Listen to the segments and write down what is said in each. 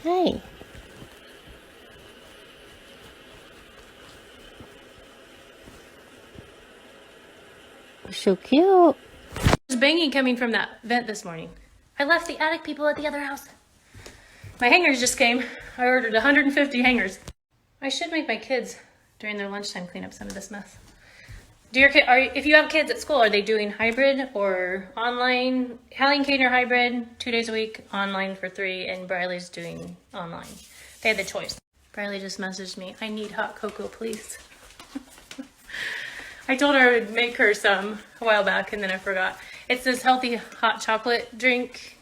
Hey. So cute. There's banging coming from that vent this morning. I left the attic people at the other house. My hangers just came. I ordered 150 hangers. I should make my kids during their lunchtime clean up some of this mess. Do your kid, if you have kids at school, are they doing hybrid or online? Hallie and Kate are hybrid, 2 days a week, online for 3, and Briley's doing online. They had the choice. Briley just messaged me, I need hot cocoa, please. I told her I would make her some a while back, and then I forgot. It's this healthy hot chocolate drink.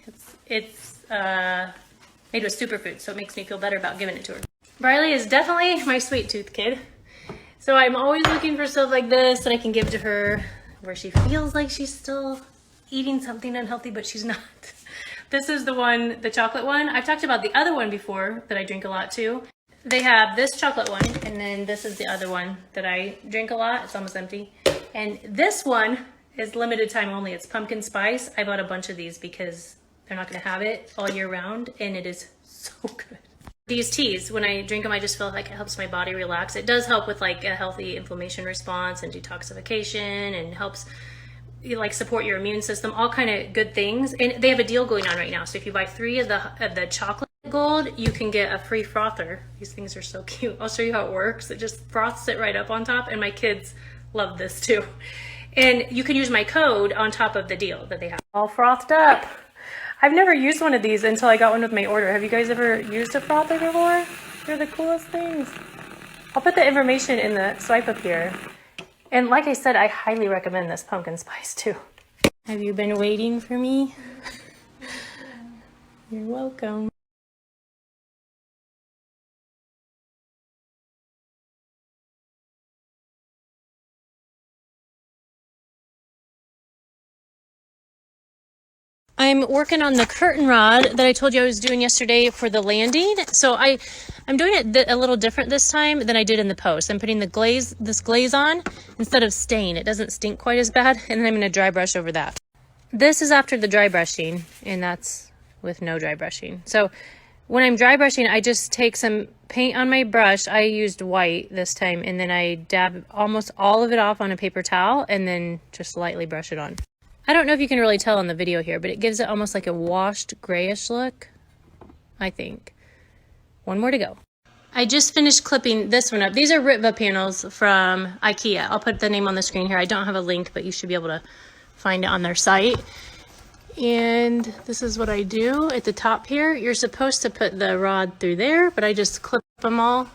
It's made with superfood, so it makes me feel better about giving it to her. Briley is definitely my sweet tooth kid. So I'm always looking for stuff like this that I can give to her where she feels like she's still eating something unhealthy, but she's not. This is the one, the chocolate one. I've talked about the other one before that I drink a lot too. They have this chocolate one, and then this is the other one that I drink a lot. It's almost empty. And this one is limited time only. It's pumpkin spice. I bought a bunch of these because they're not gonna have it all year round, and it is so good. These teas, when I drink them, I just feel like it helps my body relax. It does help with like a healthy inflammation response and detoxification, and helps like support your immune system, all kind of good things. And they have a deal going on right now. So if you buy 3 of the chocolate gold, you can get a free frother. These things are so cute. I'll show you how it works. It just froths it right up on top, and my kids love this too. And you can use my code on top of the deal that they have. All frothed up. I've never used one of these until I got one with my order. Have you guys ever used a frother before? They're the coolest things. I'll put the information in the swipe up here. And like I said, I highly recommend this pumpkin spice too. Have you been waiting for me? You're welcome. I'm working on the curtain rod that I told you I was doing yesterday for the landing. So I'm doing it a little different this time than I did in the post. I'm putting this glaze on instead of stain. It doesn't stink quite as bad. And then I'm going to dry brush over that. This is after the dry brushing, and that's with no dry brushing. So when I'm dry brushing, I just take some paint on my brush. I used white this time, and then I dab almost all of it off on a paper towel and then just lightly brush it on. I don't know if you can really tell on the video here, but it gives it almost like a washed grayish look, I think. One more to go. I just finished clipping this one up. These are Ritva panels from IKEA. I'll put the name on the screen here. I don't have a link, but you should be able to find it on their site. And this is what I do at the top here. You're supposed to put the rod through there, but I just clip them all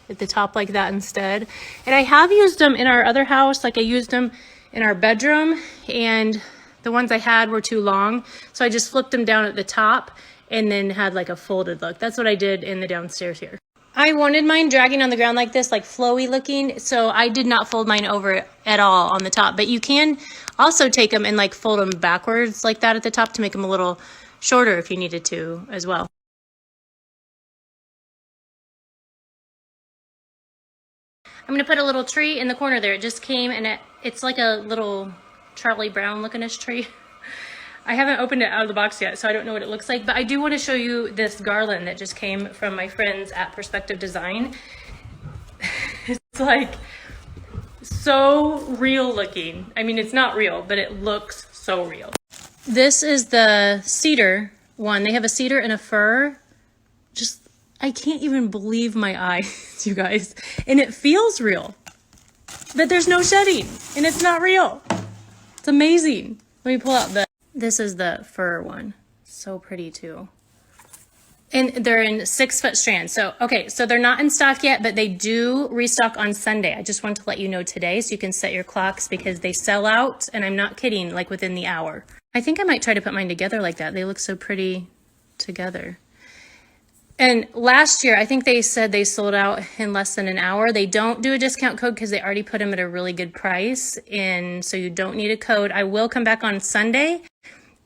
at the top like that instead. And I have used them in our other house, like I used them in our bedroom, and the ones I had were too long, so I just flipped them down at the top and then had like a folded look. That's what I did in the downstairs here. I wanted mine dragging on the ground like this, like flowy looking, so I did not fold mine over at all on the top. But you can also take them and like fold them backwards like that at the top to make them a little shorter if you needed to as well. I'm gonna put a little tree in the corner there. It just came, and it's like a little Charlie Brown looking-ish tree. I haven't opened it out of the box yet, so I don't know what it looks like, but I do want to show you this garland that just came from my friends at Perspective Design. It's like so real looking. I mean, it's not real, but it looks so real. This is the cedar one. They have a cedar and a fir. Just, I can't even believe my eyes, you guys. And it feels real, but there's no shedding, and it's not real. It's amazing. Let me pull out this is the fir one. So pretty too. And they're in 6-foot strands. So, okay, so they're not in stock yet, but they do restock on Sunday. I just want to let you know today so you can set your clocks, because they sell out, and I'm not kidding, like within the hour. I think I might try to put mine together like that. They look so pretty together. And last year, I think they said they sold out in less than an hour. They don't do a discount code because they already put them at a really good price. And so you don't need a code. I will come back on Sunday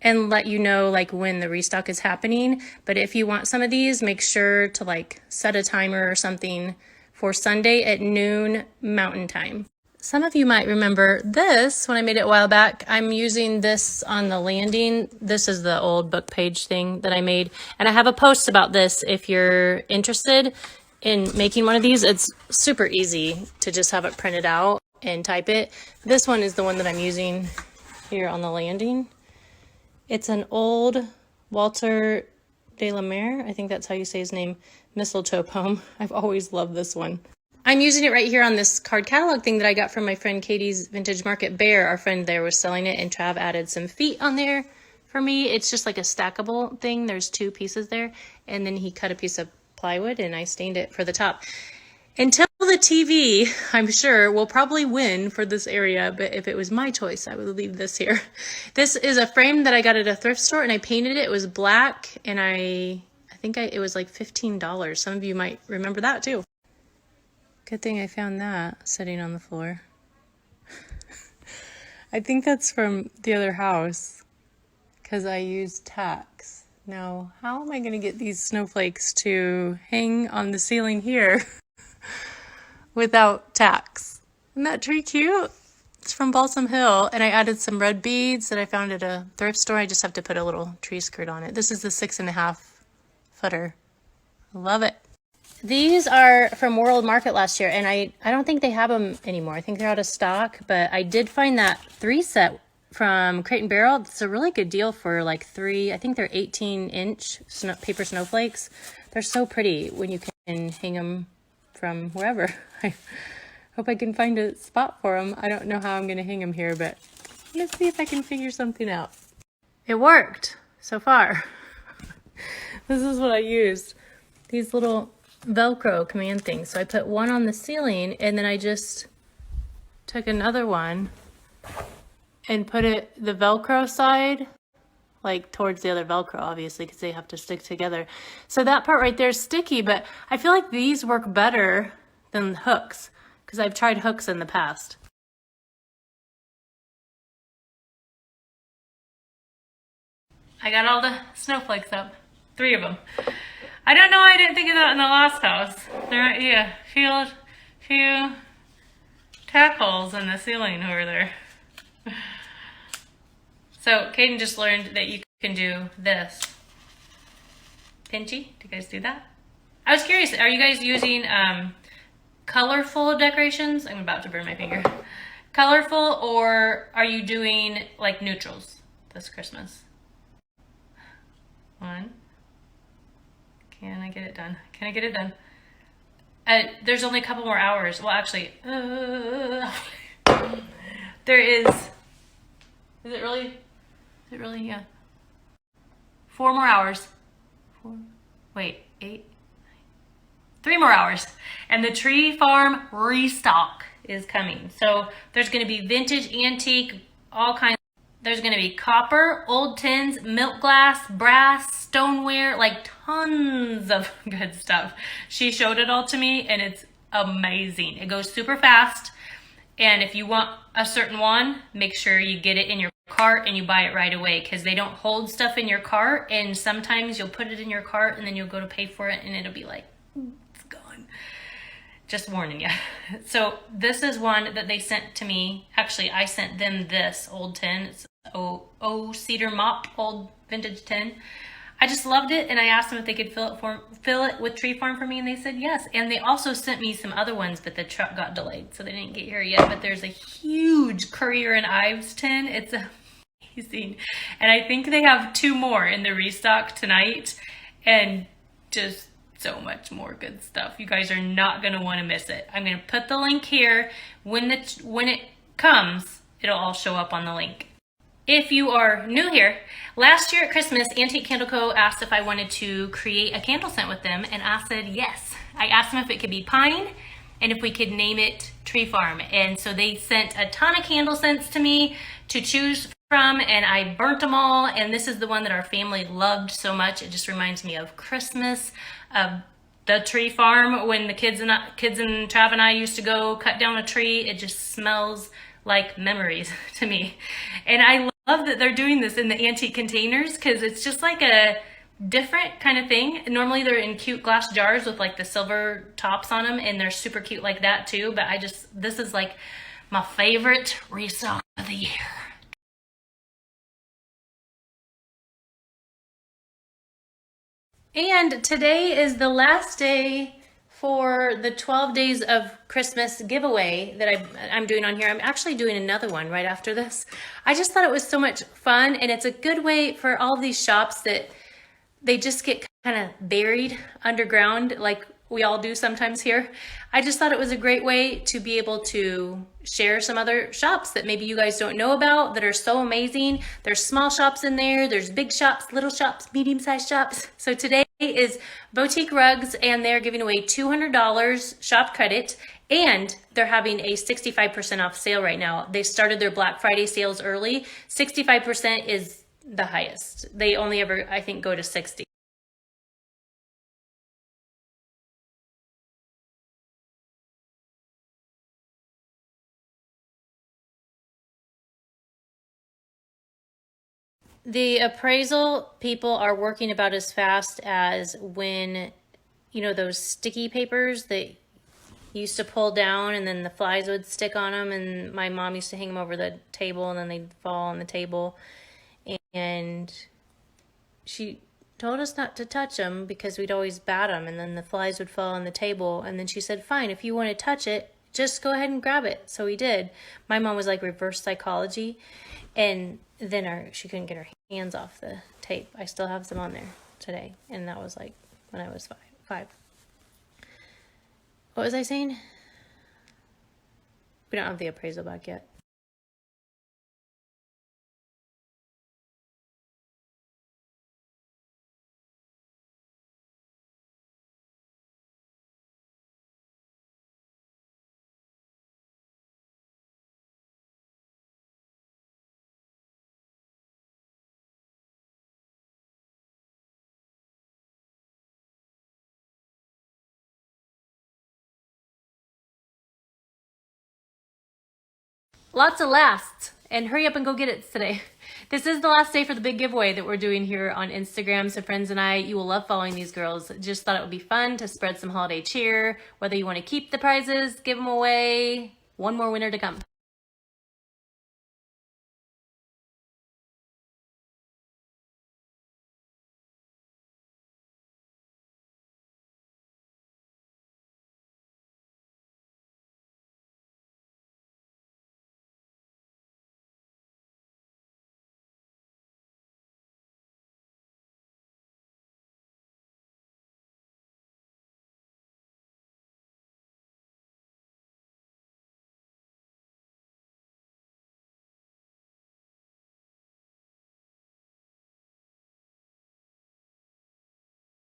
and let you know like when the restock is happening. But if you want some of these, make sure to like set a timer or something for Sunday at noon Mountain Time. Some of you might remember this when I made it a while back. I'm using this on the landing. This is the old book page thing that I made. And I have a post about this if you're interested in making one of these. It's super easy to just have it printed out and type it. This one is the one that I'm using here on the landing. It's an old Walter de la Mare, I think that's how you say his name, mistletoe poem. I've always loved this one. I'm using it right here on this card catalog thing that I got from my friend Katie's Vintage Market Bear. Our friend there was selling it, and Trav added some feet on there for me. It's just like a stackable thing. There's 2 pieces there, and then he cut a piece of plywood and I stained it for the top. Until the TV, I'm sure, will probably win for this area, but if it was my choice, I would leave this here. This is a frame that I got at a thrift store, and I painted it. It was black, and I think it was like $15. Some of you might remember that too. Good thing I found that sitting on the floor. I think that's from the other house because I used tacks. Now, how am I going to get these snowflakes to hang on the ceiling here without tacks? Isn't that tree cute? It's from Balsam Hill, and I added some red beads that I found at a thrift store. I just have to put a little tree skirt on it. This is the 6.5 footer. Love it. These are from World Market last year, and I don't think they have them anymore. I think they're out of stock, but I did find that 3 set from Crate and Barrel. It's a really good deal for like 3, I think they're 18-inch paper snowflakes. They're so pretty when you can hang them from wherever. I hope I can find a spot for them. I don't know how I'm going to hang them here, but let's see if I can figure something out. It worked so far. This is what I used. These little Velcro command things. So I put one on the ceiling, and then I just took another one and put it the Velcro side like towards the other Velcro, obviously, because they have to stick together. So that part right there is sticky, but I feel like these work better than hooks because I've tried hooks in the past. I got all the snowflakes up, 3 of them. I don't know why I didn't think of that in the last house. There might be a few tack holes in the ceiling over there. So Caden just learned that you can do this. Pinchy, do you guys do that? I was curious, are you guys using colorful decorations? I'm about to burn my finger. Colorful, or are you doing like neutrals this Christmas? 1. Can I get it done? Can I get it done? There's only a couple more hours. Well, actually, there is. Is it really? Is it really? Yeah. 4 more hours. 8. 3 more hours. And the tree farm restock is coming. So there's going to be vintage, antique, all kinds. There's going to be copper, old tins, milk glass, brass, stoneware, like tons of good stuff. She showed it all to me, and it's amazing. It goes super fast. And if you want a certain one, make sure you get it in your cart and you buy it right away, because they don't hold stuff in your cart. And sometimes you'll put it in your cart and then you'll go to pay for it and it'll be like, it's gone. Just warning you. So this is one that they sent to me. Actually, I sent them this old tin. It's cedar mop, old vintage tin. I just loved it, and I asked them if they could fill it with tree farm for me, and they said yes. And they also sent me some other ones, but the truck got delayed, so they didn't get here yet. But there's a huge Currier and Ives tin. It's amazing. And I think they have 2 more in the restock tonight, and just so much more good stuff. You guys are not going to want to miss it. I'm going to put the link here. When it comes, it'll all show up on the link. If you are new here, last year at Christmas, Antique Candle Co. asked if I wanted to create a candle scent with them, and I said yes. I asked them if it could be pine and if we could name it Tree Farm. And so they sent a ton of candle scents to me to choose from, and I burnt them all. And this is the one that our family loved so much. It just reminds me of Christmas, of the tree farm when the kids and Trav and I used to go cut down a tree. It just smells like memories to me. And I love that they're doing this in the antique containers, because it's just like a different kind of thing. Normally they're in cute glass jars with like the silver tops on them, and they're super cute like that too. But this is like My favorite restock of the year. And today is the last day for the 12 days of Christmas giveaway that I'm doing on here. I'm actually doing another one right after this. I just thought it was so much fun, and it's a good way for all these shops that they just get kind of buried underground like we all do sometimes here. I just thought it was a great way to be able to share some other shops that maybe you guys don't know about that are so amazing. There's small shops in there, there's big shops, little shops, medium-sized shops. So today is Boutique Rugs, and they're giving away $200 shop credit, and they're having a 65% off sale right now. They started their Black Friday sales early. 65% is the highest. They only ever, I think, go to 60. The appraisal people are working about as fast as when, you know, those sticky papers that you used to pull down and then the flies would stick on them, and my mom used to hang them over the table and then they'd fall on the table. And she told us not to touch them because we'd always bat them and then the flies would fall on the table. And then she said, fine, if you want to touch it, just go ahead and grab it. So we did. My mom was like reverse psychology, and then she couldn't get her hands off the tape. I still have some on there today, and that was like when I was five. What was I saying? We don't have the appraisal back yet. Lots of lasts, and hurry up and go get it today. This is the last day for the big giveaway that we're doing here on Instagram. So friends and I, you will love following these girls. Just thought it would be fun to spread some holiday cheer, whether you want to keep the prizes, give them away. One more winner to come.